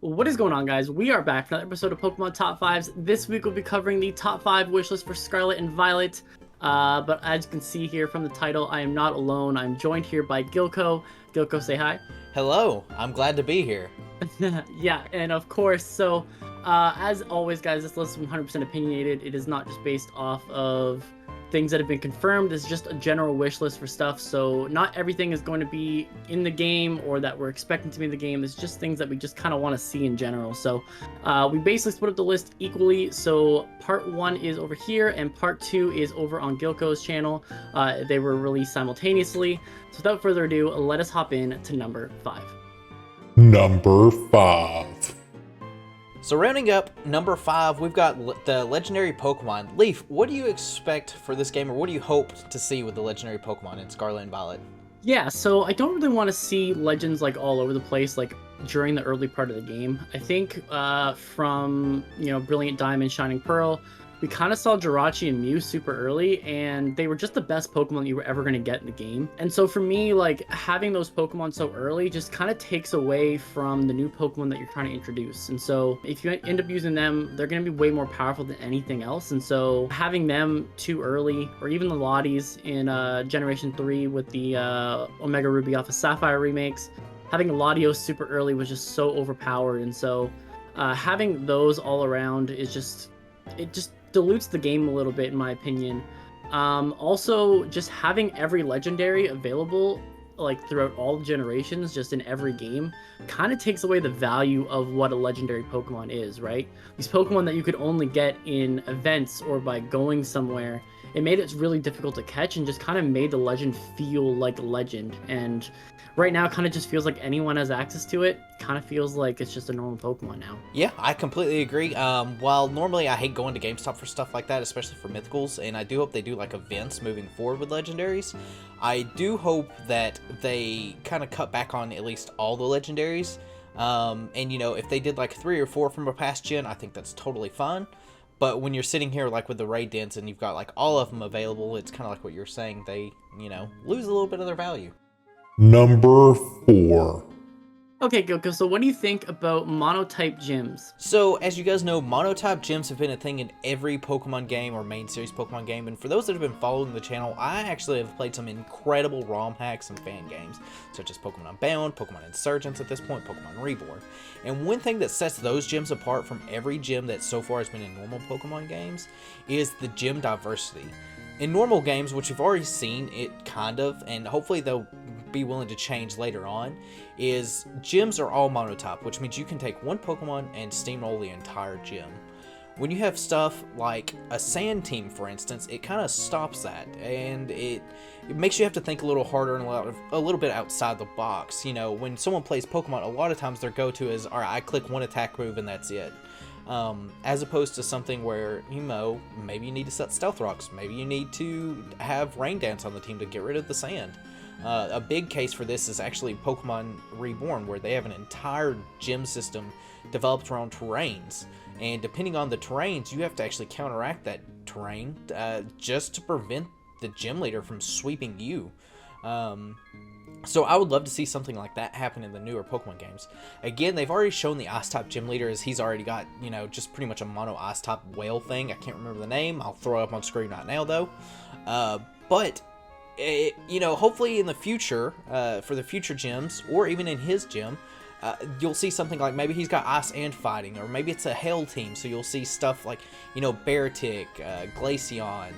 What is going on, guys? We are back for another episode of Pokemon Top 5s. This week we'll be covering the top 5 wishlist for Scarlet and Violet. But as you can see here from the title, I am not alone. I'm joined here by Gilko. Gilko, say hi. Hello, I'm glad to be here. Yeah, and of course, as always, guys, this list is 100% opinionated. It is not just based off of things that have been confirmed. It's just a general wish list for stuff, so not everything is going to be in the game or that we're expecting to be in the game. It's just things that we just kind of want to see in general. So we basically split up the list equally, so part 1 is over here and part 2 is over on Gilko's channel. They were released simultaneously. So without further ado, let us hop in to number 5. Number 5. So rounding up number 5, we've got the legendary Pokemon. Leaf, what do you expect for this game, or what do you hope to see with the legendary Pokemon in Scarlet and Violet? Yeah, so I don't really want to see legends like all over the place, like during the early part of the game. I think from, Brilliant Diamond, Shining Pearl, we kind of saw Jirachi and Mew super early, and they were just the best Pokemon you were ever going to get in the game. And so for me, like, having those Pokemon so early just kind of takes away from the new Pokemon that you're trying to introduce. And so if you end up using them, they're going to be way more powerful than anything else. And so having them too early, or even the Lotties in Generation 3 with the Omega Ruby Alpha Sapphire remakes, having a Latios super early was just so overpowered. And so having those all around is just dilutes the game a little bit, in my opinion. Also, just having every legendary available like throughout all generations, just in every game, kind of takes away the value of what a legendary Pokemon is, right? These Pokemon that you could only get in events or by going somewhere, it made it really difficult to catch and just kind of made the legend feel like a legend. And right now, it kind of just feels like anyone has access to it. Kind of feels like it's just a normal Pokemon now. Yeah, I completely agree. While normally I hate going to GameStop for stuff like that, especially for mythicals, and I do hope they do like events moving forward with legendaries, I do hope that they kind of cut back on at least all the legendaries. And if they did like 3 or 4 from a past gen, I think that's totally fine. But when you're sitting here like with the raid dens and you've got like all of them available, it's kind of like what you're saying, they, lose a little bit of their value. Number 4. Okay, Gilko, so what do you think about monotype gyms? So, as you guys know, monotype gyms have been a thing in every Pokemon game or main series Pokemon game, and for those that have been following the channel, I actually have played some incredible ROM hacks and fan games, such as Pokemon Unbound, Pokemon Insurgents at this point, Pokemon Reborn. And one thing that sets those gyms apart from every gym that so far has been in normal Pokemon games is the gym diversity. In normal games, which you've already seen it kind of, and hopefully they'll be willing to change later on, is gyms are all monotype, which means you can take one Pokemon and steamroll the entire gym. When you have stuff like a sand team, for instance, it kind of stops that, and it makes you have to think a little harder and a little bit outside the box. When someone plays Pokemon, a lot of times their go-to is, all right, I click one attack move and that's it. As opposed to something where, maybe you need to set Stealth Rocks, maybe you need to have Rain Dance on the team to get rid of the sand. A big case for this is actually Pokemon Reborn, where they have an entire gym system developed around terrains. And depending on the terrains, you have to actually counteract that terrain just to prevent the gym leader from sweeping you. So I would love to see something like that happen in the newer Pokemon games. Again, they've already shown the Ice-type gym leader as he's already got, just pretty much a mono Ice-type whale thing. I can't remember the name. I'll throw it up on screen right now, though. Hopefully in the future, for the future gyms, or even in his gym, you'll see something like maybe he's got ice and fighting, or maybe it's a hail team, so you'll see stuff like, Beartic, Glaceon,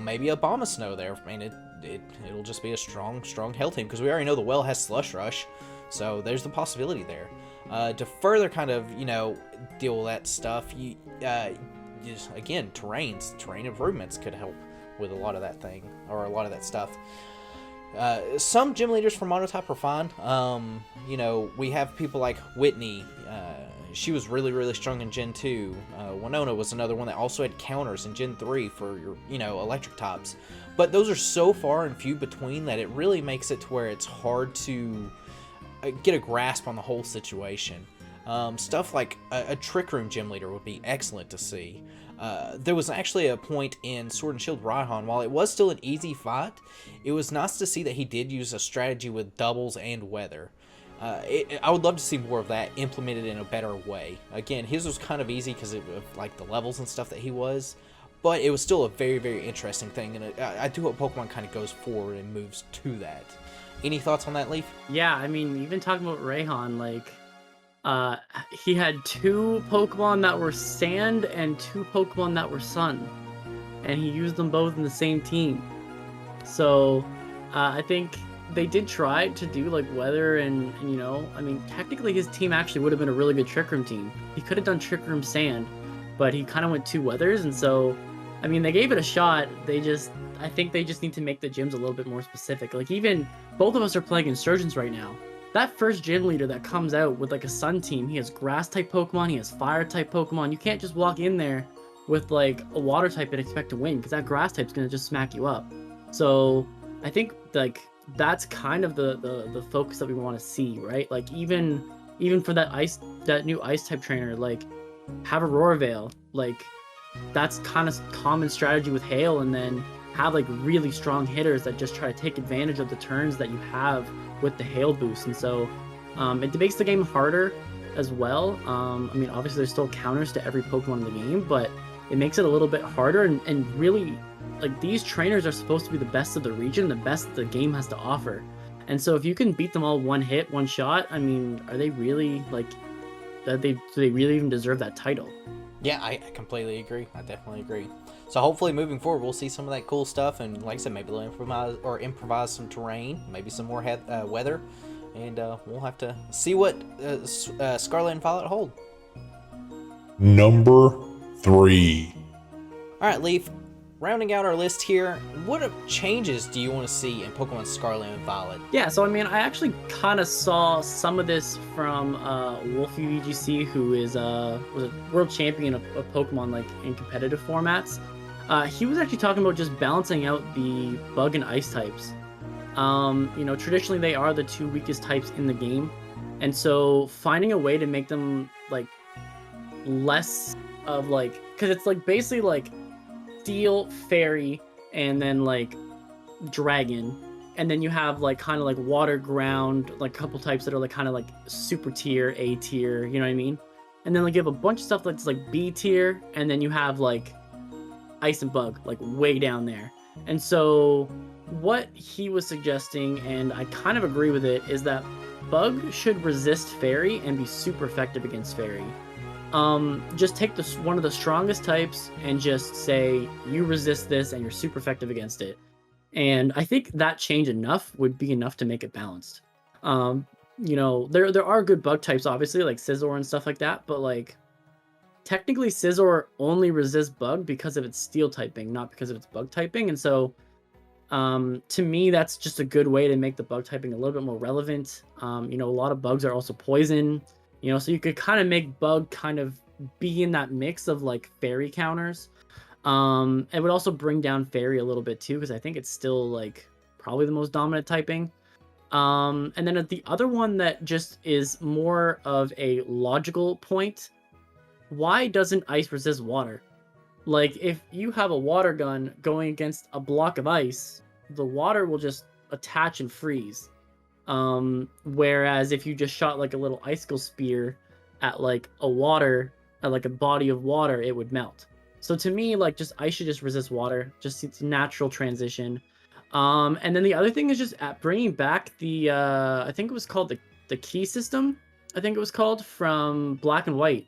maybe a Abomasnow there. It'll just be a strong hail team, because we already know the well has Slush Rush, so there's the possibility there. To further kind of, deal with that stuff, again, terrain improvements could help with a lot of that thing, or a lot of that stuff. Some gym leaders for monotype are fine. We have people like Whitney. She was really strong in Gen 2. Winona was another one that also had counters in Gen 3 for your, electric types. But those are so far and few between that it really makes it to where it's hard to get a grasp on the whole situation. Stuff like a Trick Room gym leader would be excellent to see. There was actually a point in Sword and Shield Raihan, while it was still an easy fight, it was nice to see that he did use a strategy with doubles and weather. I would love to see more of that implemented in a better way. Again, his was kind of easy because of like the levels and stuff that he was, but it was still a very, very interesting thing, and I do hope Pokemon kind of goes forward and moves to that. Any thoughts on that, Leaf? Yeah, I mean, even talking about Rayhan, like, he had 2 Pokemon that were Sand and 2 Pokemon that were Sun, and he used them both in the same team. So, I think they did try to do like weather and you know, I mean, technically his team actually would have been a really good Trick Room team. He could have done Trick Room Sand, but he kind of went 2 weathers, and so, I mean, they gave it a shot. I think they just need to make the gyms a little bit more specific. Like, even both of us are playing Insurgents right now. That first gym leader that comes out with like a Sun team, he has Grass type Pokemon, he has Fire type Pokemon. You can't just walk in there with like a Water type and expect to win, because that Grass type's gonna just smack you up. So I think like that's kind of the focus that we want to see, right? Like even for that new Ice type trainer, like have Aurora Veil, like that's kind of common strategy with Hail, and then have like really strong hitters that just try to take advantage of the turns that you have with the Hail boost. And so it makes the game harder as well. I mean, obviously there's still counters to every Pokemon in the game, but it makes it a little bit harder, and really, like, these trainers are supposed to be the best of the region, the best the game has to offer. And so if you can beat them all one hit, one shot, I mean, are they really like do they really even deserve that title? Yeah, I completely agree. I definitely agree. So hopefully moving forward, we'll see some of that cool stuff, and like I said, maybe they'll improvise some terrain, maybe some more weather, and we'll have to see what Scarlet and Violet hold. Number 3. All right, Leaf. Rounding out our list here, what changes do you want to see in Pokemon Scarlet and Violet? Yeah, so I mean, I actually kind of saw some of this from Wolfie VGC, who is was a world champion of Pokemon, like in competitive formats. He was actually talking about just balancing out the Bug and Ice types. You know, traditionally they are the 2 weakest types in the game, and so finding a way to make them like less of like, because it's like basically like Steel, Fairy, and then like Dragon, and then you have like kind of like Water, Ground, like a couple types that are like kind of like super tier, A tier, you know what I mean? And then like you have a bunch of stuff that's like B tier, and then you have like Ice and Bug like way down there. And so what he was suggesting, and I kind of agree with it, is that Bug should resist Fairy and be super effective against Fairy. Just take one of the strongest types and just say you resist this and you're super effective against it. And I think that change enough would be enough to make it balanced. You know, there are good Bug types, obviously, like Scizor and stuff like that, but like technically Scizor only resists Bug because of its Steel typing, not because of its Bug typing. And so to me, that's just a good way to make the Bug typing a little bit more relevant. You know, a lot of Bugs are also poison. You know, so you could kind of make Bug kind of be in that mix of like Fairy counters. It would also bring down Fairy a little bit too, because I think it's still like probably the most dominant typing. And then the other one that just is more of a logical point, why doesn't Ice resist Water? Like, if you have a Water gun going against a block of ice, the Water will just attach and freeze. Whereas if you just shot like a little icicle spear at like a body of water, it would melt. So to me, like, just Ice should just resist Water, just it's a natural transition. And then the other thing is just bringing back the I think it was called the key system. I think it was called, from Black and White,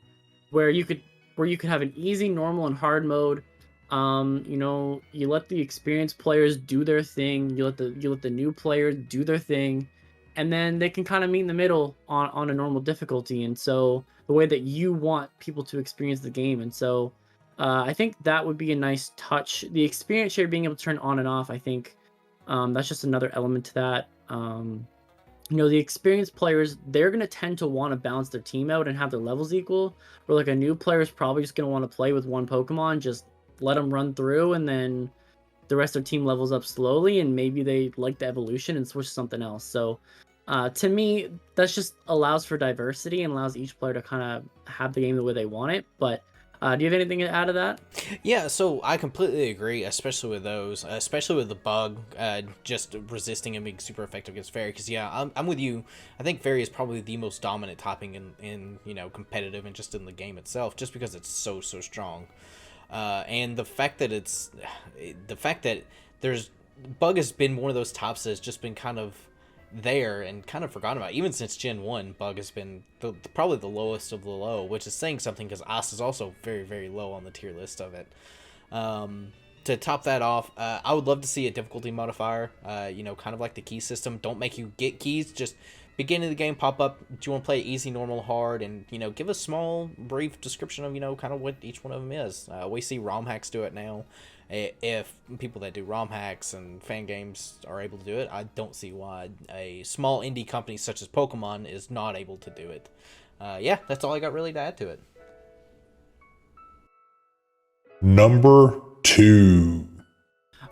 where you could have an easy, normal, and hard mode. You know, you let the experienced players do their thing. You let the new players do their thing, and then they can kind of meet in the middle on a normal difficulty. And so the way that you want people to experience the game. And so I think that would be a nice touch. The experience share being able to turn on and off, I think that's just another element to that. You know, the experienced players, they're going to tend to want to balance their team out and have their levels equal, where like a new player is probably just going to want to play with one Pokemon, just let them run through, and then the rest of their team levels up slowly, and maybe they like the evolution and switch to something else. So to me, that just allows for diversity and allows each player to kind of have the game the way they want it. But Do you have anything to add to that? Yeah, so I completely agree, especially with those, especially with the bug, just resisting and being super effective against Fairy. Because yeah, I'm with you. I think Fairy is probably the most dominant topping in competitive and just in the game itself, just because it's so strong. And the fact that there's bug has been one of those tops that's just been kind of there and kind of forgotten about. Even since Gen 1, bug has been probably the lowest of the low, which is saying something because Os is also very low on the tier list of it. To top that off, I would love to see a difficulty modifier, kind of like the key system. Don't make you get keys, just beginning of the game pop up, do you want to play easy, normal, hard, and give a small brief description of kind of what each one of them is. We see ROM hacks do it now. If people that do ROM hacks and fan games are able to do it, I don't see why a small indie company such as Pokemon is not able to do it. Yeah, that's all I got really to add to it. Number 2.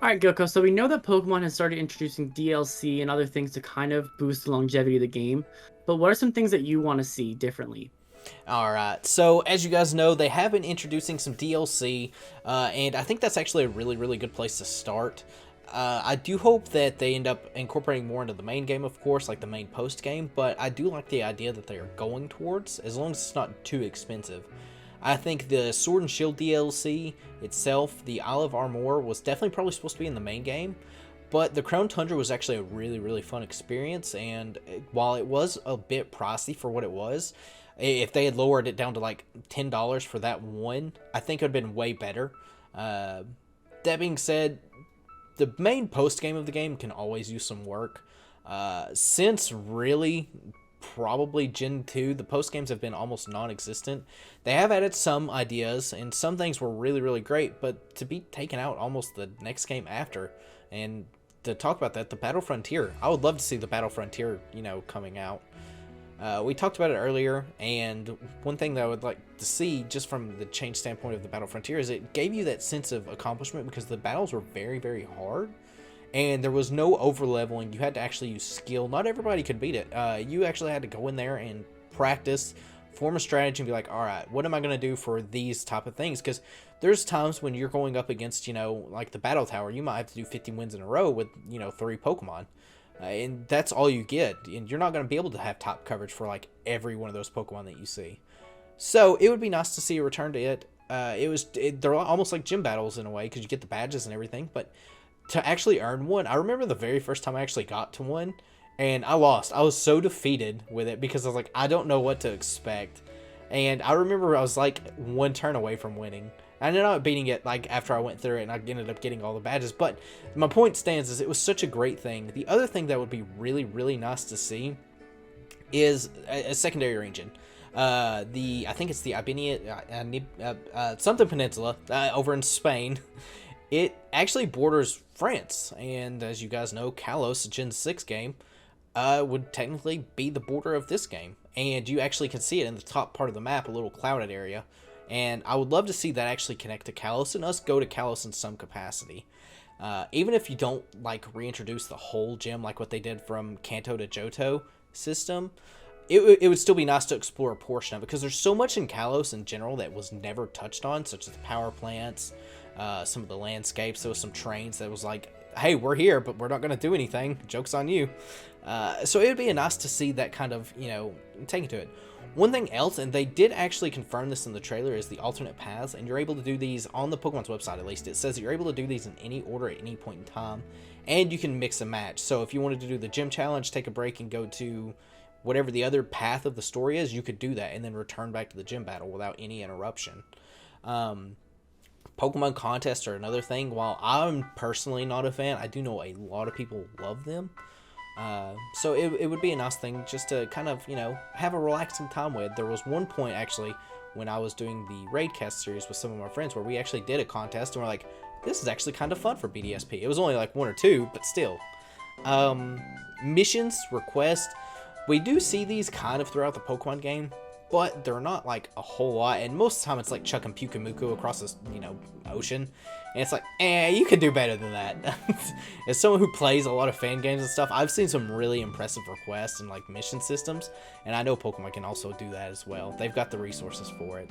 All right, Gilko. So we know that Pokemon has started introducing DLC and other things to kind of boost the longevity of the game. But what are some things that you want to see differently? Alright, so as you guys know, they have been introducing some DLC, and I think that's actually a really good place to start. I do hope that they end up incorporating more into the main game, of course, like the main post game, but I do like the idea that they are going towards, as long as it's not too expensive. I think the Sword and Shield DLC itself, the Isle of Armor, was definitely probably supposed to be in the main game, but the Crown Tundra was actually a really fun experience, and while it was a bit pricey for what it was, if they had lowered it down to like $10 for that one, I think it would have been way better. That being said, the main post game of the game can always use some work. Since really probably Gen 2, the post games have been almost non-existent. They have added some ideas, and some things were really great, but to be taken out almost the next game after, and to talk about that, the Battle Frontier. I would love to see the Battle Frontier, coming out. We talked about it earlier, and one thing that I would like to see, just from the change standpoint of the Battle Frontier, is it gave you that sense of accomplishment because the battles were very hard, and there was no over-leveling. You had to actually use skill. Not everybody could beat it. You actually had to go in there and practice, form a strategy, and be like, alright, what am I going to do for these type of things? Because there's times when you're going up against, like the Battle Tower, you might have to do 50 wins in a row with, 3 Pokemon. And that's all you get, and you're not going to be able to have top coverage for like every one of those Pokemon that you see. So it would be nice to see a return to it. They're almost like gym battles in a way, because you get the badges and everything, but to actually earn one, I remember the very first time I actually got to one, and I lost. I was so defeated with it because I was like, I don't know what to expect. And I remember I was like one turn away from winning. I ended up beating it like after I went through it, and I ended up getting all the badges. But my point stands is it was such a great thing. The other thing that would be really nice to see is a secondary region. I think it's the something Peninsula over in Spain. It actually borders France, and as you guys know, Kalos, a Gen 6 game, would technically be the border of this game. And you actually can see it in the top part of the map, a little clouded area. And I would love to see that actually connect to Kalos and us go to Kalos in some capacity. Even if you don't like reintroduce the whole gym like what they did from Kanto to Johto system, it would still be nice to explore a portion of it, because there's so much in Kalos in general that was never touched on, such as the power plants, some of the landscapes. There was some trains that was like, hey, we're here, but we're not going to do anything. Joke's on you. So it would be nice to see that kind of, take it to it. One thing else, and they did actually confirm this in the trailer, is the alternate paths, and you're able to do these on the Pokemon's website at least. It says that you're able to do these in any order at any point in time, and you can mix and match. So if you wanted to do the gym challenge, take a break, and go to whatever the other path of the story is, you could do that, and then return back to the gym battle without any interruption. Pokemon contests are another thing. While I'm personally not a fan, I do know a lot of people love them. So it would be a nice thing just to kind of, have a relaxing time with. There was one point, actually, when I was doing the Raidcast series with some of my friends where we actually did a contest, and we're like, this is actually kind of fun for BDSP. It was only like 1 or 2, but still. Missions, requests, we do see these kind of throughout the Pokemon game, but they're not like a whole lot. And most of the time it's like chucking Pyukumuku across this, ocean. And it's like, you could do better than that. As someone who plays a lot of fan games and stuff, I've seen some really impressive requests and like mission systems. And I know Pokemon can also do that as well. They've got the resources for it.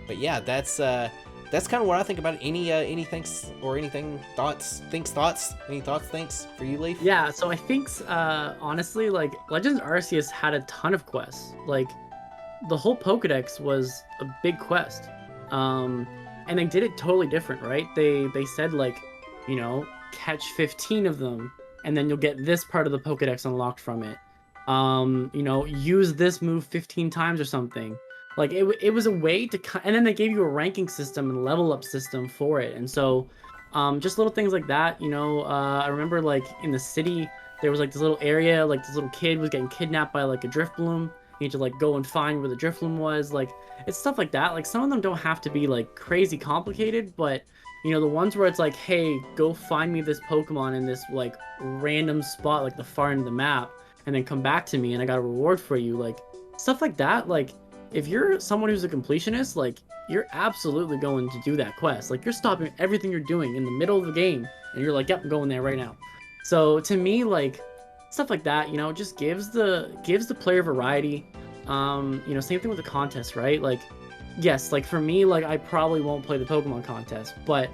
But yeah, that's kind of what I think about it. Any thinks or anything thoughts for you, Leaf? Yeah, so I think honestly, like Legends Arceus had a ton of quests. Like the whole Pokedex was a big quest. And they did it totally different, right? They said like, catch 15 of them and then you'll get this part of the Pokedex unlocked from it. Use this move 15 times or something. Like it was a way to, and then they gave you a ranking system and level up system for it. And so just little things like that, I remember like in the city, there was like this little area, like this little kid was getting kidnapped by like a Drifloon. You need to like go and find where the Drifloon was. Like it's stuff like that. Like some of them don't have to be like crazy complicated, but the ones where it's like, hey, go find me this Pokemon in this like random spot, like the far end of the map, and then come back to me and I got a reward for you. Like stuff like that. Like if you're someone who's a completionist, like you're absolutely going to do that quest. Like you're stopping everything you're doing in the middle of the game and you're like, yep, I'm going there right now. So to me, like stuff like that, just gives the player variety. Same thing with the contest, right? Like, yes, like for me, like I probably won't play the Pokemon contest, but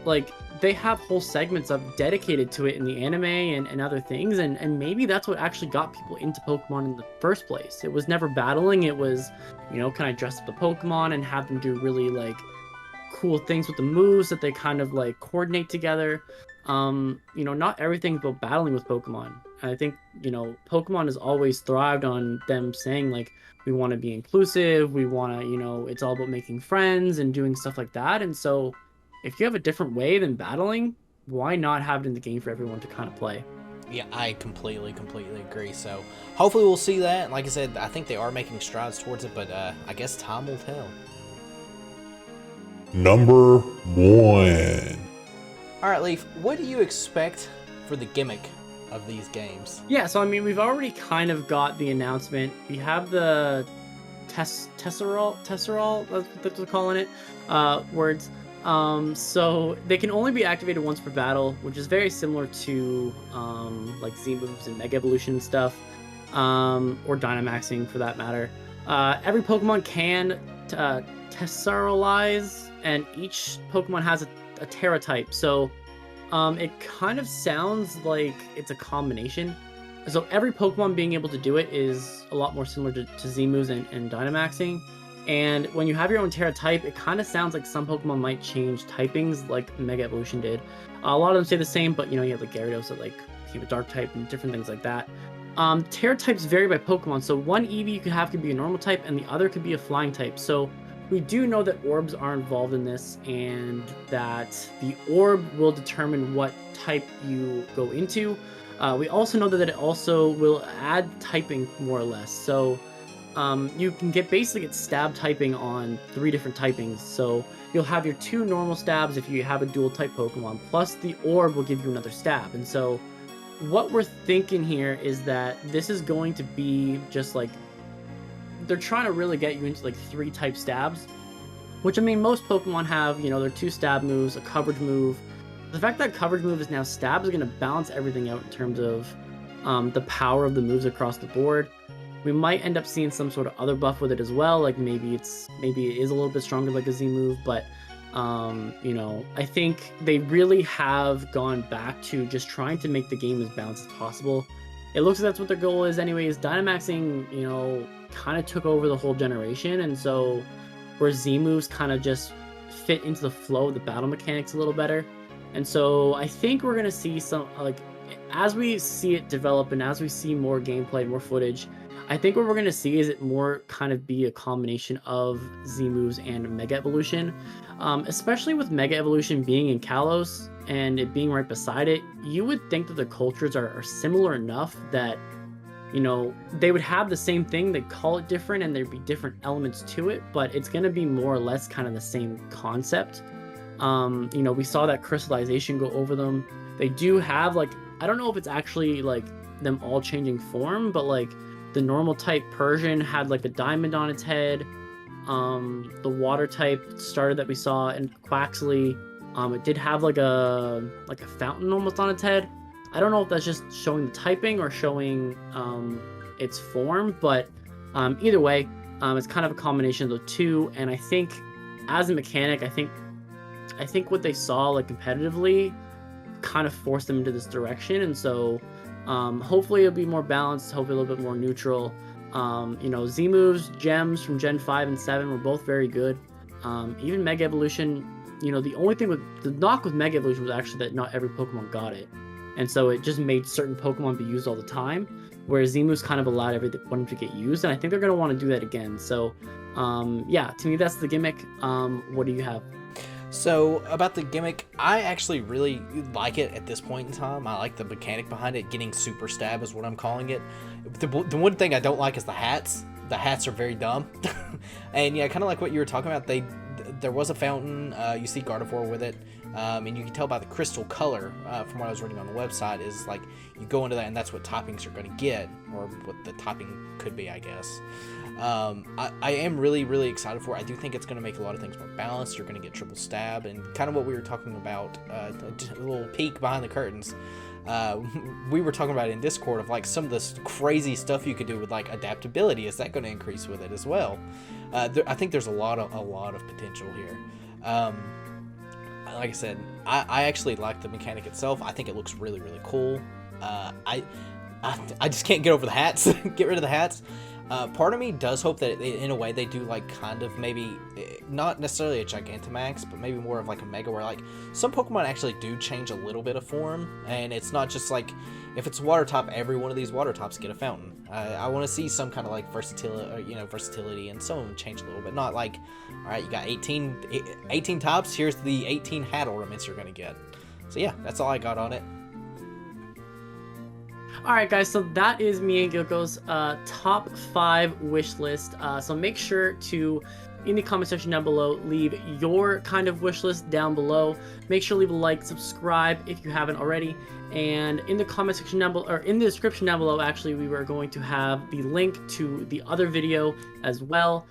like they have whole segments of dedicated to it in the anime and other things, and maybe that's what actually got people into Pokemon in the first place. It was never battling, it was, can I dress up the Pokemon and have them do really like cool things with the moves that they kind of like coordinate together. Not everything's about battling with Pokemon. I think, Pokemon has always thrived on them saying like, we want to be inclusive, we want to, it's all about making friends and doing stuff like that. And so if you have a different way than battling, why not have it in the game for everyone to kind of play? Yeah, I completely agree. So hopefully we'll see that. Like I said, I think they are making strides towards it, but I guess time will tell. Number 1. All right, Leaf, what do you expect for the gimmick of these games? Yeah, so I mean, we've already kind of got the announcement. We have the Tesserol, that's what they're calling it, words. So they can only be activated once per battle, which is very similar to like Z moves and Mega Evolution and stuff, or Dynamaxing for that matter. Every Pokemon can Tesserolize, and each Pokemon has a Terra type. So it kind of sounds like it's a combination. So every Pokemon being able to do it is a lot more similar to Z moves and Dynamaxing. And when you have your own Terra type, it kind of sounds like some Pokemon might change typings like Mega Evolution did. A lot of them stay the same, but you have like Gyarados that like became a Dark type and different things like that. Terra types vary by Pokemon. So one Eevee you could have could be a normal type and the other could be a flying type. So we do know that orbs are involved in this and that the orb will determine what type you go into. We also know that it also will add typing more or less. So you can basically get stab typing on 3 different typings. So you'll have your 2 normal stabs if you have a dual type Pokemon, plus the orb will give you another stab. And so what we're thinking here is that this is going to be just like, they're trying to really get you into like 3 type stabs, which I mean, most Pokemon have, their 2 stab moves, a coverage move. The fact that coverage move is now stab is going to balance everything out in terms of the power of the moves across the board. We might end up seeing some sort of other buff with it as well, like maybe it is a little bit stronger like a Z move, but I think they really have gone back to just trying to make the game as balanced as possible. It looks like that's what their goal is anyways. Dynamaxing, kind of took over the whole generation, and so where Z moves kind of just fit into the flow of the battle mechanics a little better. And so I think we're going to see some, like, as we see it develop and as we see more gameplay, more footage, I think what we're going to see is it more kind of be a combination of Z moves and Mega Evolution, especially with Mega Evolution being in Kalos and it being right beside it. You would think that the cultures are similar enough that, they would have the same thing. They call it different and there'd be different elements to it, but it's going to be more or less kind of the same concept. We saw that crystallization go over them. They do have, like, I don't know if it's actually like them all changing form, but like The normal type Persian had like a diamond on its head. The water type starter that we saw in Quaxley, it did have like a fountain almost on its head. I don't know if that's just showing the typing or showing its form, but either way, it's kind of a combination of the two. And I think as a mechanic, I think what they saw like competitively kind of forced them into this direction, and so hopefully it'll be more balanced, hopefully a little bit more neutral. Z moves, gems from Gen 5 and 7 were both very good. Even Mega Evolution, the only thing with the knock with Mega Evolution was actually that not every Pokemon got it, and so it just made certain Pokemon be used all the time, whereas Z moves kind of allowed everyone to get used, and I think they're going to want to do that again. So yeah, to me that's the gimmick. What do you have? So about the gimmick, I actually really like it at this point in time. I like the mechanic behind it. Getting super stab is what I'm calling it. The one thing I don't like is the hats. The hats are very dumb. And yeah, kind of like what you were talking about, there was a fountain. You see Gardevoir with it. And you can tell by the crystal color from what I was reading on the website is like you go into that and that's what toppings you're going to get, or what the topping could be, I guess. I am really, really excited for it. I do think it's going to make a lot of things more balanced. You're going to get triple stab, and kind of what we were talking about, a little peek behind the curtains. We were talking about it in Discord of like some of this crazy stuff you could do with like adaptability. Is that going to increase with it as well? I think there's a lot of potential here. Like I said, I actually like the mechanic itself. I think it looks really, really cool. I just can't get over the hats. Get rid of the hats. Part of me does hope that in a way they do like kind of maybe not necessarily a Gigantamax, but maybe more of like a Mega, where like some Pokemon actually do change a little bit of form, and it's not just like if it's water type, every one of these water types get a fountain. I want to see some kind of like versatility, and some of them change a little bit. Not like, all right, you got 18 types. Here's the 18 hat ornaments you're gonna get. So yeah, that's all I got on it. Alright guys, so that is me and Gilko's top 5 wish list. So make sure to, in the comment section down below, leave your kind of wish list down below. Make sure to leave a like, subscribe if you haven't already. And in the comment section down below, or in the description down below, actually, we were going to have the link to the other video as well.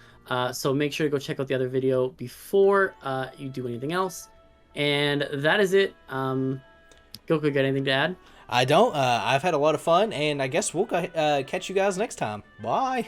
So make sure to go check out the other video before you do anything else. And that is it. Gilko, got anything to add? I don't. I've had a lot of fun, and I guess we'll catch you guys next time. Bye.